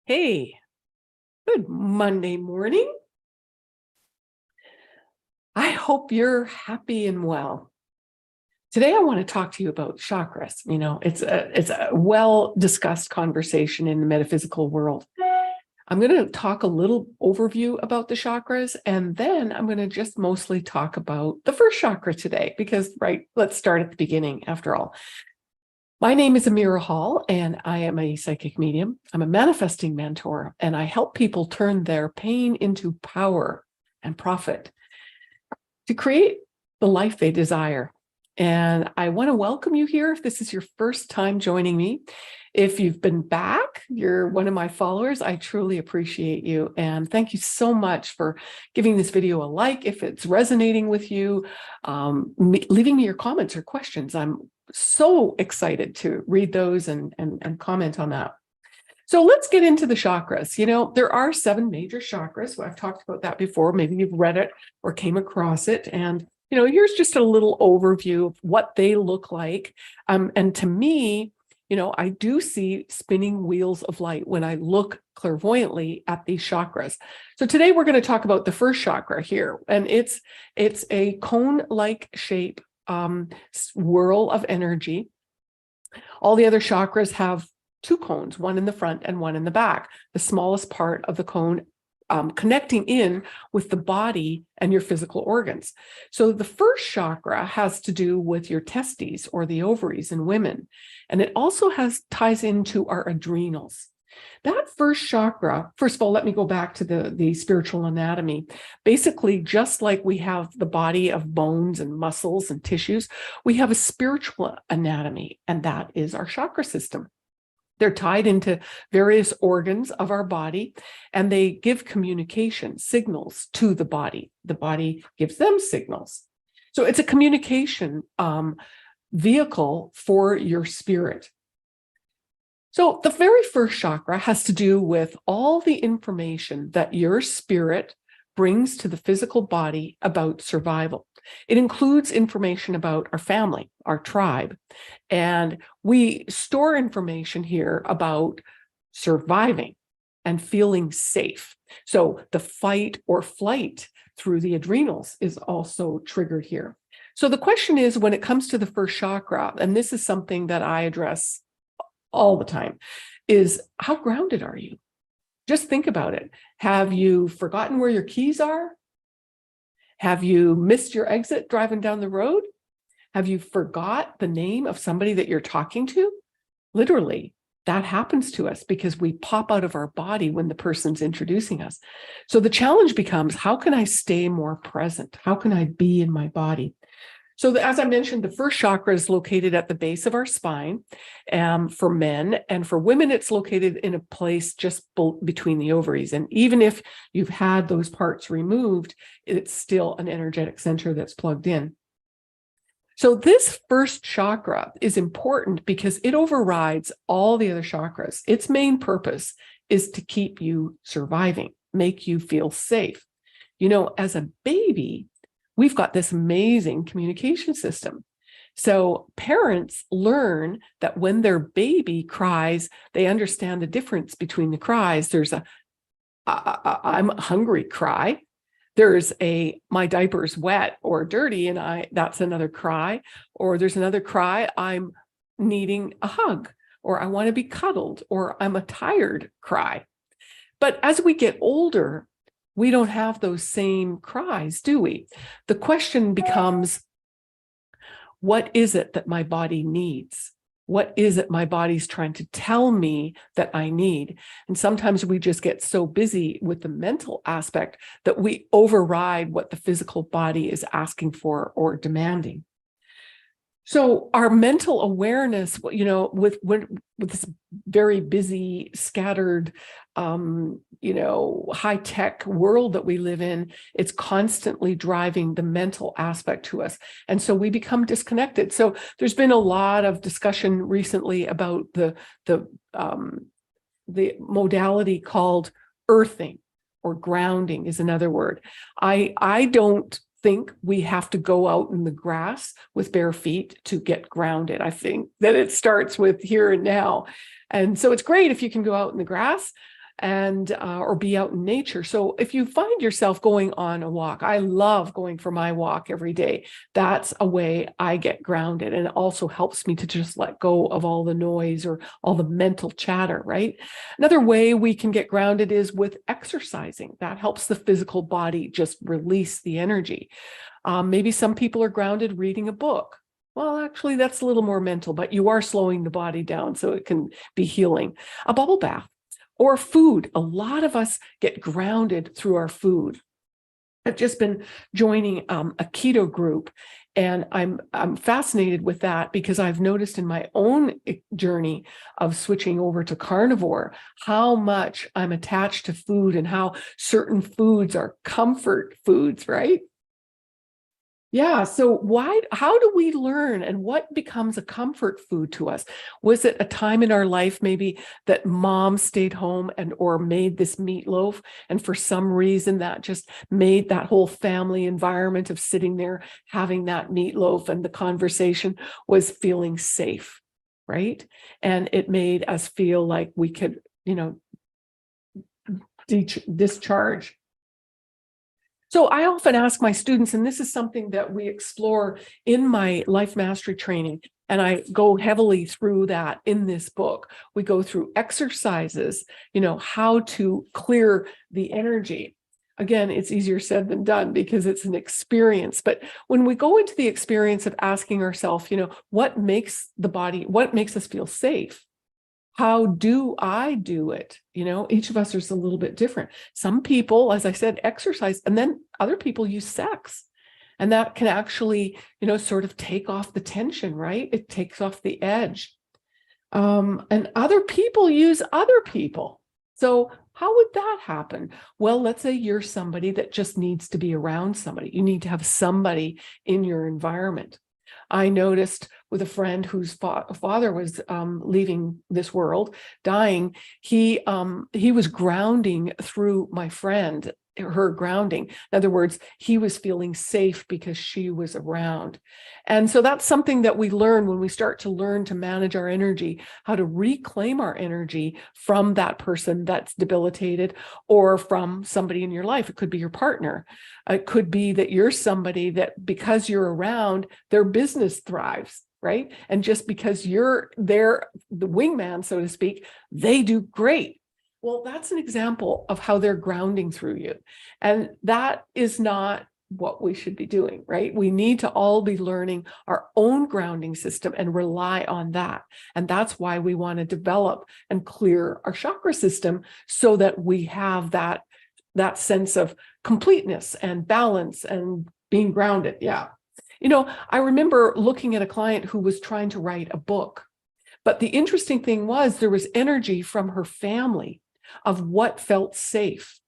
Hey, good Monday morning. I hope you're happy and well. Today, I want to talk to you about chakras. It's a well-discussed conversation in the metaphysical world. I'm going to talk a little overview about the chakras, and then I'm going to just mostly talk about the first chakra today, because, let's start at the beginning after all. My name is Amira Hall, and I am a psychic medium. I'm a manifesting mentor, and I help people turn their pain into power and profit to create the life they desire. And I want to welcome you here if this is your first time joining me. If you've been back, you're one of my followers, I truly appreciate you. And thank you so much for giving this video a like if it's resonating with you, leaving me your comments or questions. I'm so excited to read those and comment on that. So let's get into the chakras. There are 7 major chakras. I've talked about that before. Maybe you've read it or came across it. And, here's just a little overview of what they look like. And to me, I do see spinning wheels of light when I look clairvoyantly at these chakras. So today we're going to talk about the first chakra here. And it's a cone-like shape, whirl of energy. All the other chakras have 2 cones, one in the front and one in the back, the smallest part of the cone connecting in with the body and your physical organs. So the first chakra has to do with your testes or the ovaries in women. And it also ties into our adrenals. That first chakra, first of all, let me go back to the spiritual anatomy. Basically, just like we have the body of bones and muscles and tissues, we have a spiritual anatomy, and that is our chakra system. They're tied into various organs of our body, and they give communication signals to the body. The body gives them signals. So it's a communication vehicle for your spirit. So the very first chakra has to do with all the information that your spirit brings to the physical body about survival. It includes information about our family, our tribe, and we store information here about surviving and feeling safe. So the fight or flight through the adrenals is also triggered here. So the question is, when it comes to the first chakra, and this is something that I address all the time, is how grounded are you? Just think about it. Have you forgotten where your keys are? Have you missed your exit driving down the road? Have you forgot the name of somebody that you're talking to? Literally, that happens to us because we pop out of our body when the person's introducing us. So the challenge becomes, how can I stay more present? How can I be in my body? So as I mentioned, the first chakra is located at the base of our spine for men, and for women, it's located in a place just between the ovaries. And even if you've had those parts removed, it's still an energetic center that's plugged in. So this first chakra is important because it overrides all the other chakras. Its main purpose is to keep you surviving, make you feel safe. As a baby, we've got this amazing communication system. So parents learn that when their baby cries, they understand the difference between the cries. There's a I'm hungry cry. There's a my diaper's wet or dirty, and that's another cry. Or there's another cry, I'm needing a hug, or I want to be cuddled, or I'm a tired cry. But as we get older, we don't have those same cries, do we? The question becomes, what is it that my body needs? What is it my body's trying to tell me that I need? And sometimes we just get so busy with the mental aspect that we override what the physical body is asking for or demanding. So our mental awareness, with this very busy, scattered, high-tech world that we live in, it's constantly driving the mental aspect to us. And so we become disconnected. So there's been a lot of discussion recently about the modality called earthing, or grounding is another word. I don't think we have to go out in the grass with bare feet to get grounded. I think that it starts with here and now. And so it's great if you can go out in the grass. and or be out in nature. So if you find yourself going on a walk, I love going for my walk every day. That's a way I get grounded, and it also helps me to just let go of all the noise or all the mental chatter, right? Another way we can get grounded is with exercising. That helps the physical body just release the energy. Maybe some people are grounded reading a book. Well, actually, that's a little more mental, but you are slowing the body down, so it can be healing. A bubble bath or food. A lot of us get grounded through our food. I've just been joining a keto group, and I'm fascinated with that because I've noticed in my own journey of switching over to carnivore how much I'm attached to food and how certain foods are comfort foods, right? Yeah. So how do we learn, and what becomes a comfort food to us? Was it a time in our life maybe that mom stayed home and or made this meatloaf, and for some reason that just made that whole family environment of sitting there having that meatloaf, and the conversation was feeling safe, right? And it made us feel like we could, discharge. So I often ask my students, and this is something that we explore in my life mastery training, and I go heavily through that in this book. We go through exercises, how to clear the energy. Again, it's easier said than done because it's an experience. But when we go into the experience of asking ourselves, what makes us feel safe? How do I do it? Each of us is a little bit different. Some people, as I said, exercise, and then other people use sex. And that can actually, sort of take off the tension, right? It takes off the edge. And other people use other people. So how would that happen? Well, let's say you're somebody that just needs to be around somebody. You need to have somebody in your environment. I noticed with a friend whose father was leaving this world, dying. He was grounding through my friend, her grounding. In other words, he was feeling safe because she was around. And so that's something that we learn when we start to learn to manage our energy, how to reclaim our energy from that person that's debilitated, or from somebody in your life. It could be your partner. It could be that you're somebody that because you're around, their business thrives, right? And just because you're there, the wingman, so to speak, they do great. Well, that's an example of how they're grounding through you. And that is not what we should be doing, right? We need to all be learning our own grounding system and rely on that. And that's why we want to develop and clear our chakra system so that we have that sense of completeness and balance and being grounded. Yeah. I remember looking at a client who was trying to write a book, but the interesting thing was there was energy from her family of what felt safe.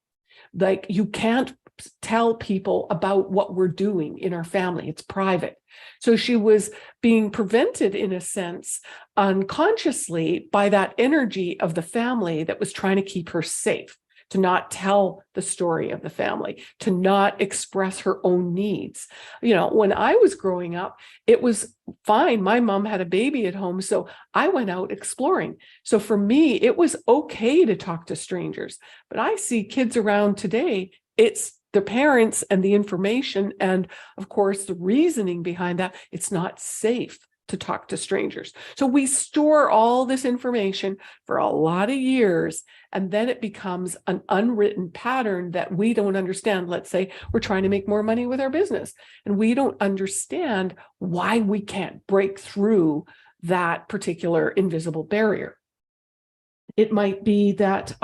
Like, you can't tell people about what we're doing in our family. It's private. So she was being prevented, in a sense, unconsciously by that energy of the family that was trying to keep her safe, to not tell the story of the family, to not express her own needs. When I was growing up, it was fine. My mom had a baby at home, so I went out exploring. So for me, it was okay to talk to strangers. But I see kids around today, it's the parents and the information, and of course, the reasoning behind that. It's not safe to talk to strangers. So we store all this information for a lot of years, and then it becomes an unwritten pattern that we don't understand. Let's say we're trying to make more money with our business, and we don't understand why we can't break through that particular invisible barrier. It might be that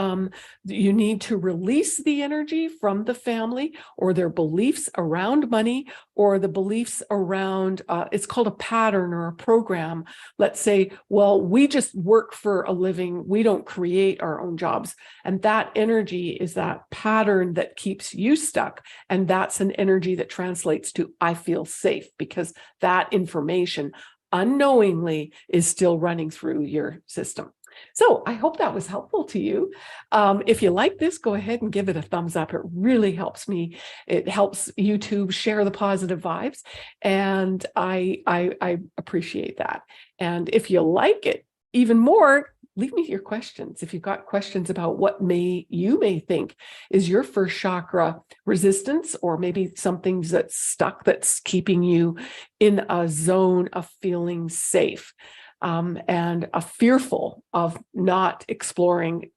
you need to release the energy from the family, or their beliefs around money, or the beliefs around, it's called a pattern or a program. Let's say, well, we just work for a living. We don't create our own jobs. And that energy is that pattern that keeps you stuck. And that's an energy that translates to, I feel safe, because that information unknowingly is still running through your system. So I hope that was helpful to you. If you like this, go ahead and give it a thumbs up. It really helps me. It helps YouTube share the positive vibes, and I appreciate that. And if you like it even more, leave me your questions. If you've got questions about what you may think is your first chakra resistance, or maybe something that's stuck that's keeping you in a zone of feeling safe, and fearful of not exploring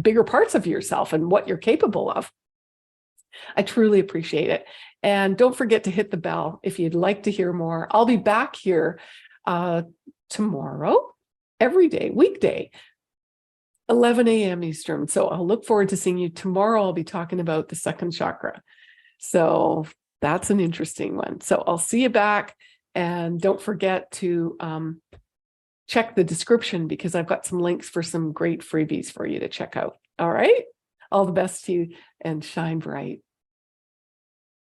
bigger parts of yourself and what you're capable of. I truly appreciate it. And don't forget to hit the bell if you'd like to hear more. I'll be back here tomorrow, every day, weekday, 11 a.m. Eastern. So I'll look forward to seeing you tomorrow. I'll be talking about the second chakra. So that's an interesting one. So I'll see you back. And don't forget to check the description, because I've got some links for some great freebies for you to check out. All right. All the best to you, and shine bright.